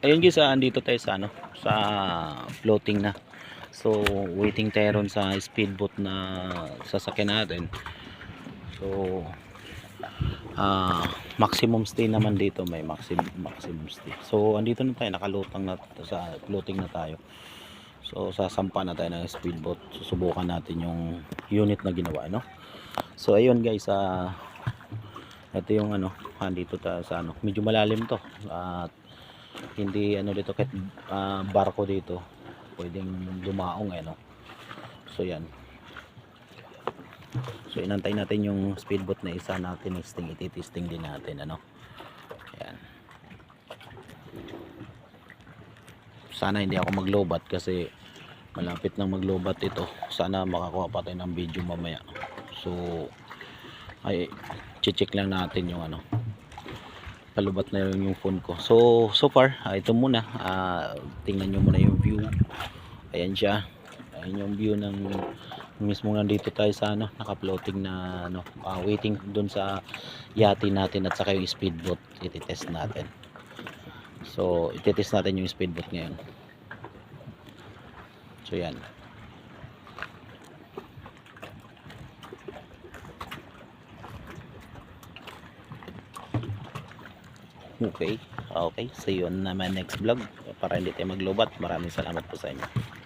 Ayun guys, andito tayo sa ano, sa floating na. So, waiting tayo ron sa speedboat na sasakyan natin. So, maximum stay naman dito, may maximum stay. So, andito na tayo, nakalutang na sa floating na tayo. So, sasampa na tayo ng speedboat. Susubukan natin yung unit na ginawa, no? So, ayun guys, ito yung ano, andito tayo sa ano, medyo malalim to. At hindi ano dito kahit barko dito pwedeng dumaong no. So yan, so inantay natin yung speedboat na isa natin ititesting din natin ano. Yan, sana hindi ako maglobat kasi malapit nang maglobat ito. Sana makakuha pa tayo ng video mamaya. So ay check lang natin yung ano, palubat na yung phone ko. So far ito muna, tingnan nyo muna yung view. Ayan siya, ayan yung view ng mismo nandito tayo sa ano, naka-floating na ano, waiting dun sa yate natin at saka yung speedboat ititest natin. So ititest natin yung speedboat ngayon. So yan, okay, see you on naman next vlog para hindi tayo maglobat. Maraming salamat po sa inyo.